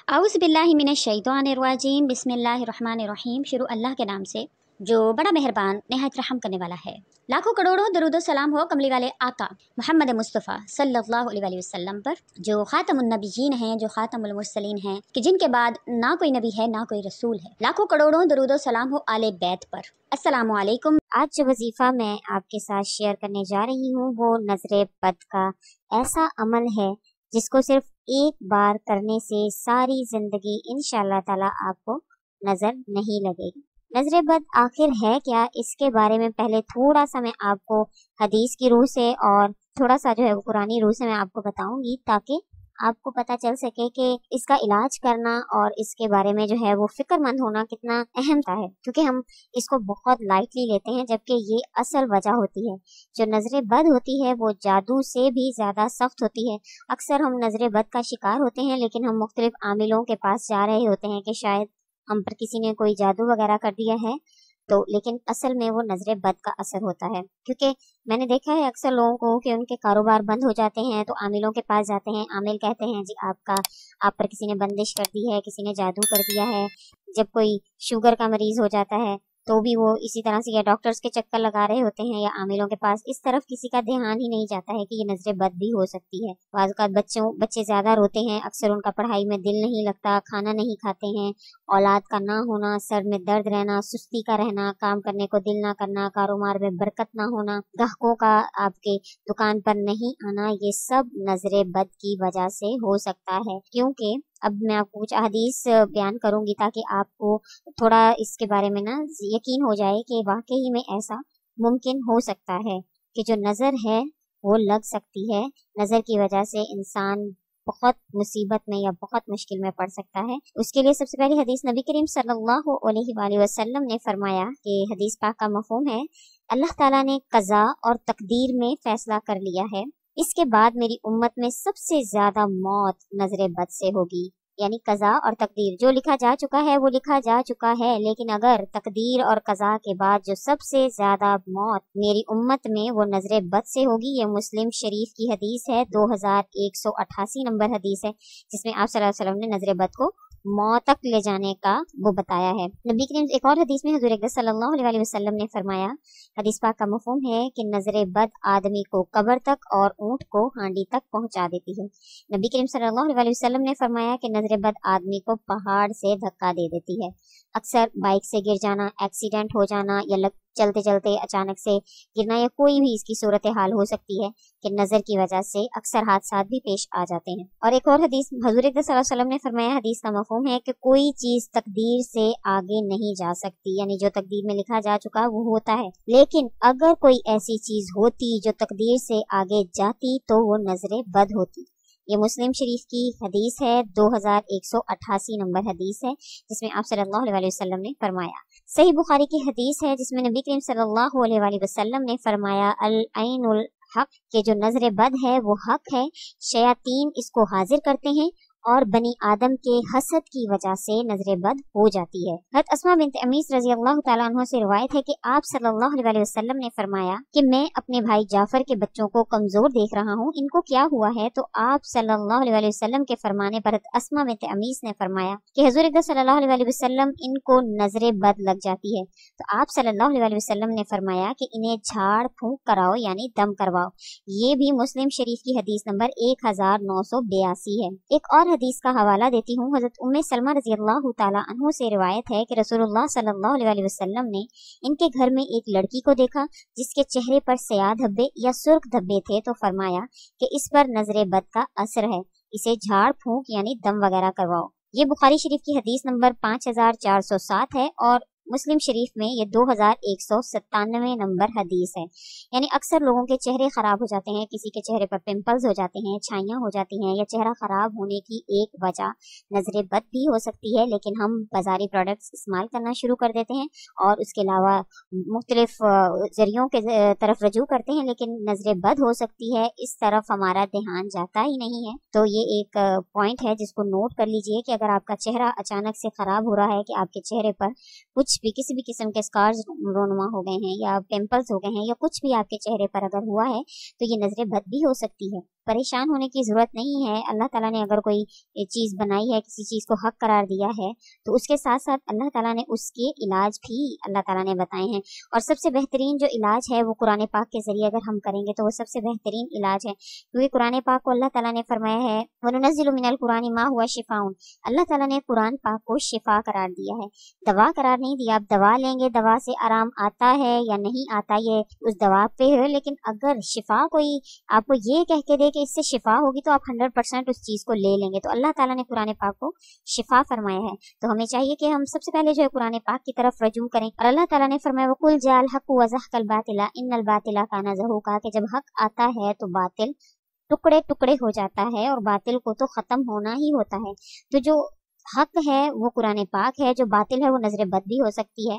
आउज़ बिल्लाहि मिनश शैतानिर रजीम बिस्मिल्लाहिर्रहमानिर्रहीम। शुरू अल्लाह के नाम से जो बड़ा मेहरबान निहायत रहम करने वाला है। लाखों करोड़ों दरूद सलाम हो कमली वाले आका मोहम्मद मुस्तफ़ा सल्लल्लाहु अलैहि वसल्लम पर, जो खातमुन नबिय्यीन हैं, जो खातमुल मुरसलीन हैं, कि जिनके बाद ना कोई नबी है ना कोई रसूल है। लाखों करोड़ों दरूद सलाम हो आले बैत पर। अस्सलामु अलैकुम। आज जो वजीफा मैं आपके साथ शेयर करने जा रही हूँ वो नजरे बद का ऐसा अमल है जिसको सिर्फ एक बार करने से सारी जिंदगी इंशाअल्लाह ताला आपको नजर नहीं लगेगी। नजरे बद आखिर है क्या, इसके बारे में पहले थोड़ा सा मैं आपको हदीस की रूह से और थोड़ा सा जो है वो कुरानी रूह से मैं आपको बताऊंगी, ताकि आपको पता चल सके कि इसका इलाज करना और इसके बारे में जो है वो फिक्रमंद होना कितना अहम है, क्योंकि हम इसको बहुत लाइटली लेते हैं, जबकि ये असल वजह होती है। जो नजरे बद होती है वो जादू से भी ज्यादा सख्त होती है। अक्सर हम नजरे बद का शिकार होते हैं, लेकिन हम मुख्तलिफ आमिलों के पास जा रहे होते हैं कि शायद हम पर किसी ने कोई जादू वगैरह कर दिया है, तो लेकिन असल में वो नजरे बद का असर होता है। क्योंकि मैंने देखा है अक्सर लोगों को कि उनके कारोबार बंद हो जाते हैं तो आमिलों के पास जाते हैं। आमिल कहते हैं जी आप पर किसी ने बंदिश कर दी है, किसी ने जादू कर दिया है। जब कोई शुगर का मरीज हो जाता है तो भी वो इसी तरह से या डॉक्टर्स के चक्कर लगा रहे होते हैं या आमिलों के पास। इस तरफ किसी का ध्यान ही नहीं जाता है कि ये नजरे बद भी हो सकती है। बाज़ बच्चे ज्यादा रोते हैं, अक्सर उनका पढ़ाई में दिल नहीं लगता, खाना नहीं खाते हैं, औलाद का ना होना, सर में दर्द रहना, सुस्ती का रहना, काम करने को दिल ना करना, कारोबार में बरकत ना होना, ग्राहकों का आपके दुकान पर नहीं आना, ये सब नजरे बद की वजह से हो सकता है। क्योंकि अब मैं आपको कुछ हदीस बयान करूंगी ताकि आपको थोड़ा इसके बारे में ना यकीन हो जाए कि वाकई में ऐसा मुमकिन हो सकता है कि जो नजर है वो लग सकती है। नजर की वजह से इंसान बहुत मुसीबत में या बहुत मुश्किल में पड़ सकता है। उसके लिए सबसे पहली हदीस नबी करीम सल्लल्लाहु अलैहि वसल्लम ने फरमाया कि हदीस पाक का मफहूम है, अल्लाह ताला ने कज़ा और तकदीर में फैसला कर लिया है, इसके बाद मेरी उम्मत में सबसे ज्यादा मौत नजरे बद से होगी। यानी कज़ा और तकदीर, जो लिखा जा चुका है वो लिखा जा चुका है, लेकिन अगर तकदीर और कज़ा के बाद जो सबसे ज्यादा मौत मेरी उम्मत में वो नजरे बद से होगी। ये मुस्लिम शरीफ की हदीस है, 2188 नंबर हदीस है, जिसमें आप सल्लल्लाहु अलैहि वसल्लम ने नजरे बद को मौत तक ले जाने का वो बताया है। नबी करीम एक और हदीस में हुजूर अकरम सल्लल्लाहु अलैहि वसल्लम ने फरमाया, हदीस पाक का मफहूम है कि नजरे बद आदमी को कब्र तक और ऊंट को हांडी तक पहुंचा देती है। नबी करीम सल्लल्लाहु अलैहि वसल्लम ने फरमाया कि नजरे बद आदमी को पहाड़ से धक्का दे देती है। अक्सर बाइक से गिर जाना, एक्सीडेंट हो जाना या चलते चलते अचानक से गिरना या कोई भी इसकी सूरत हाल हो सकती है कि नजर की वजह से अक्सर हादसा भी पेश आ जाते हैं। और एक और हदीस हुजूर अकरम सल्लल्लाहु अलैहि वसल्लम ने फरमाया, हदीस का मफहूम है कि कोई चीज तकदीर से आगे नहीं जा सकती, यानी जो तकदीर में लिखा जा चुका वो होता है, लेकिन अगर कोई ऐसी चीज होती जो तकदीर से आगे जाती तो वो नजरे बद होती। ये मुस्लिम शरीफ की हदीस है, 2188 नंबर हदीस है, जिसमें आप सल्लल्लाहु अलैहि वसल्लम ने फरमाया। सही बुखारी की हदीस है जिसमें नबी करीम सल्लल्लाहु अलैहि वसल्लम ने फरमाया, अल ऐनुल हक, के जो नजरे बद है वो हक है, शयातीन इसको हाजिर करते हैं और बनी आदम के हसद की वजह से नजरे बद हो जाती है। हज़रत अस्मा बिन्त अमीस रज़ी अल्लाह तआला अन्हा से रिवायत है कि आप सल्लल्लाहु अलैहि वसल्लम ने फरमाया कि मैं अपने भाई जाफर के बच्चों को कमजोर देख रहा हूँ, इनको क्या हुआ है? तो आप सल्लल्लाहु अलैहि वसल्लम के फरमाने पर अस्मा बिन्त अमीस ने फरमाया कि हुज़ूर अकरम सल्लल्लाहु अलैहि वसल्लम इनको नजरे बद लग जाती है। तो आप सल्लल्लाहु अलैहि वसल्लम ने फरमाया कि इन्हें झाड़ फूंक कराओ, यानी दम करवाओ। ये भी मुस्लिम शरीफ की हदीस नंबर 1982 है। एक और हदीस का हवाला देती हूँ। हजरत उम्मे सलमा रज़ी अल्लाह तआला अन्हा से रिवायत है कि रसूलुल्लाह सल्लल्लाहु अलैहि वसल्लम ने इनके घर में एक लड़की को देखा जिसके चेहरे पर सयाह धब्बे या सुर्ख धब्बे थे, तो फरमाया कि इस पर नजरे बद का असर है, इसे झाड़ फूंक यानी दम वगैरह करवाओ। ये बुखारी शरीफ की हदीस नंबर 5407 है और मुस्लिम शरीफ में ये 2197 नंबर हदीस है। यानी अक्सर लोगों के चेहरे खराब हो जाते हैं, किसी के चेहरे पर पिंपल्स हो जाते हैं, छाइयाँ हो जाती हैं, या चेहरा खराब होने की एक वजह नजरे बद भी हो सकती है, लेकिन हम बाजारी प्रोडक्ट्स इस्तेमाल करना शुरू कर देते हैं और उसके अलावा मुख्तलिफ जरियों के तरफ रजू करते हैं, लेकिन नजरे बद हो सकती है, इस तरफ हमारा ध्यान जाता ही नहीं है। तो ये एक पॉइंट है जिसको नोट कर लीजिए कि अगर आपका चेहरा अचानक से खराब हो रहा है, कि आपके चेहरे पर कुछ भी किसी भी किस्म के स्कार्स रोनुमा हो गए हैं या पिंपल्स हो गए हैं या कुछ भी आपके चेहरे पर अगर हुआ है, तो ये नजरे बद भी हो सकती है। परेशान होने की ज़रूरत नहीं है। अल्लाह ताला ने अगर कोई चीज़ बनाई है, किसी चीज़ को हक करार दिया है, तो उसके साथ साथ अल्लाह ताला ने उसके इलाज भी अल्लाह ताला ने बताए हैं। और सबसे बेहतरीन जो इलाज है वो कुरान पाक के ज़रिए अगर हम करेंगे तो वो सबसे बेहतरीन इलाज है, क्योंकि कुरान पाक को अल्लाह ताला ने फरमाया है वनुनज़्ज़िलु मिनल कुरानि मा हुवा शिफ़ाउन। अल्लाह ताला ने कुरान पाक को शिफा करार दिया है, दवा करार नहीं दिया। आप दवा लेंगे, दवा से आराम आता है या नहीं आता ये उस दवा पे है, लेकिन अगर शिफा कोई आपको ये कह के दे कि इससे शिफा होगी तो आप 100% उस चीज़ को ले लेंगे। तो अल्लाह ताला ने कुरान पाक को शिफा फरमाया है, तो हमें चाहिए कि हम सबसे पहले जो है कुरान पाक की तरफ रजू करें। और अल्लाह ताला ने फरमाया वकुल जाल हक व ज़हकल बातिला इन्नल बातिला काना ज़हूका, कि जब हक आता है तो बातिल टुकड़े टुकड़े हो जाता है और बातिल को तो खत्म होना ही होता है। तो जो हक है वो कुरान पाक है, जो बातिल है वो नजर बद भी हो सकती है,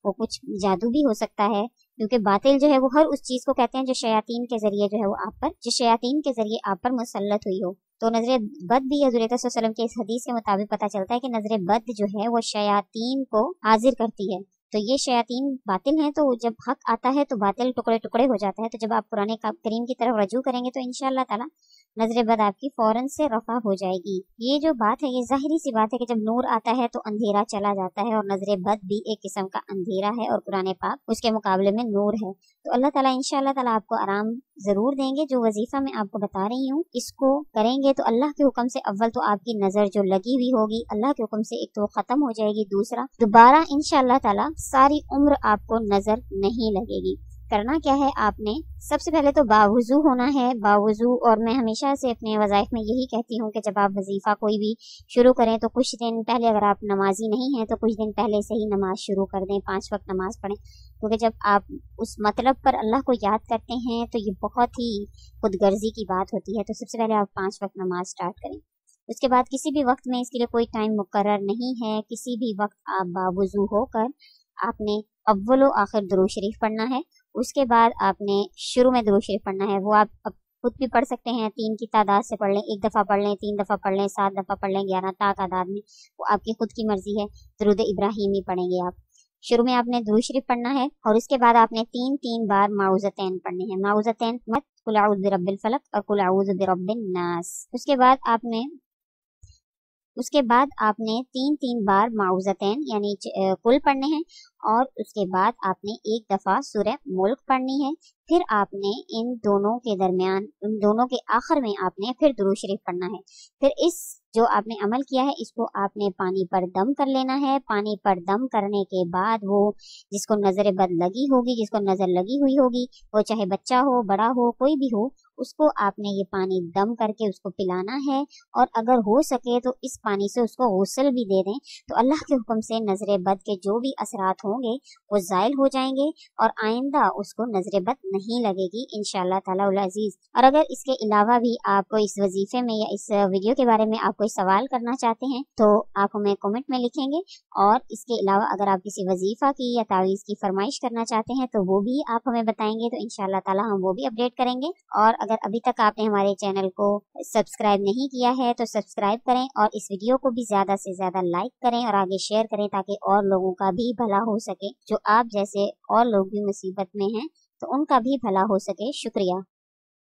वो कुछ जादू भी हो सकता है, क्योंकि बातिल जो है वो हर उस चीज को कहते हैं जो शयातीन के जरिए जो है वो आप पर, जो शयातीन के जरिए आप पर मुसल्लत हुई हो। तो नजर बद भी हज़रत सल्लल्लाहु अलैहि वसल्लम के इस हदीस के मुताबिक पता चलता है कि नजर बद जो है वो शयातीन को हाजिर करती है। तो ये शयातीन बातिल हैं, तो जब हक आता है तो बातिल टुकड़े टुकड़े हो जाता है। तो जब आप कुरान करीम की तरफ रजू करेंगे तो इंशाअल्लाह ताला नजर बद आपकी फौरन से रफा हो जाएगी। ये जो बात है ये जाहिरी सी बात है कि जब नूर आता है तो अंधेरा चला जाता है, और नजर बद भी एक किस्म का अंधेरा है और कुरान पाक उसके मुकाबले में नूर है। तो अल्लाह ताला इंशाअल्लाह ताला आपको आराम जरूर देंगे। जो वजीफा मैं आपको बता रही हूँ इसको करेंगे तो अल्लाह के हुक्म से अव्वल तो आपकी नजर जो लगी हुई होगी अल्लाह के हुक्म से एक तो खत्म हो जाएगी, दूसरा दोबारा इंशाअल्लाह ताला सारी उम्र आपको नजर नहीं लगेगी। करना क्या है, आपने सबसे पहले तो बावुजू होना है, बावुजू। और मैं हमेशा से अपने वज़ाइफ में यही कहती हूँ कि जब आप वजीफा कोई भी शुरू करें तो कुछ दिन पहले, अगर आप नमाजी नहीं हैं तो कुछ दिन पहले से ही नमाज शुरू कर दें, 5 वक्त नमाज पढ़ें, क्योंकि जब आप उस मतलब पर अल्लाह को याद करते हैं तो ये बहुत ही खुदगर्जी की बात होती है। तो सबसे पहले आप 5 वक्त नमाज स्टार्ट करें। उसके बाद किसी भी वक्त में, इसके लिए कोई टाइम मुकर्रर नहीं है, किसी भी वक्त आप बावुजू होकर आपने अव्वल व आखिर दुरूद शरीफ पढ़ना है। उसके बाद आपने शुरू में दुरूद शरीफ पढ़ना है, वो आप खुद भी पढ़ सकते हैं, 3 की तादाद से पढ़ लें, 1 दफ़ा पढ़ लें, 3 दफ़ा पढ़ लें, 7 दफ़ा पढ़ लें, 11 तादाद में, वो आपकी खुद की मर्जी है। दुरूद इब्राहिमी पढ़ेंगे आप। शुरू में आपने दुरूद शरीफ पढ़ना है और उसके बाद आपने 3 बार माउज़तैन पढ़ने हैं। माउज़तैन मत कुल अऊज़ु बिरब्बिल फलक और कुल अऊज़ु बिरब्बिन नास। उसके बाद आपने 3 बार माउज़तैन यानी कुल पढ़ने हैं, और उसके बाद आपने 1 दफ़ा सूरह मुल्क पढ़नी है। फिर आपने इन दोनों के दरमियान, इन दोनों के आखिर में आपने फिर दुरूद शरीफ पढ़ना है। फिर इस जो आपने अमल किया है इसको आपने पानी पर दम कर लेना है। पानी पर दम करने के बाद वो जिसको नजर बद लगी होगी, जिसको नजर लगी हुई होगी, वो चाहे बच्चा हो, बड़ा हो, कोई भी हो, उसको आपने ये पानी दम करके उसको पिलाना है। और अगर हो सके तो इस पानी से उसको गुस्ल भी दे दें, तो अल्लाह के हुक्म से नजर बद के जो भी असरात होंगे वो ज़ाइल हो जाएंगे और आइंदा उसको नजर बद नहीं लगेगी इंशाअल्लाह ताला उल अजीज। और अगर इसके अलावा भी आपको इस वजीफे में या इस वीडियो के बारे में आप कोई सवाल करना चाहते हैं तो आप हमें कमेंट में लिखेंगे। और इसके अलावा अगर आप किसी वजीफा की या तावीज़ की फरमाइश करना चाहते हैं तो वो भी आप हमें बताएंगे, तो इंशाअल्लाह ताला हम वो भी अपडेट करेंगे। और अगर अभी तक आपने हमारे चैनल को सब्सक्राइब नहीं किया है तो सब्सक्राइब करें, और इस वीडियो को भी ज्यादा से ज्यादा लाइक करें और आगे शेयर करें, ताकि और लोगों का भी भला हो सके। जो आप जैसे और लोग भी मुसीबत में हैं तो उनका भी भला हो सके। शुक्रिया।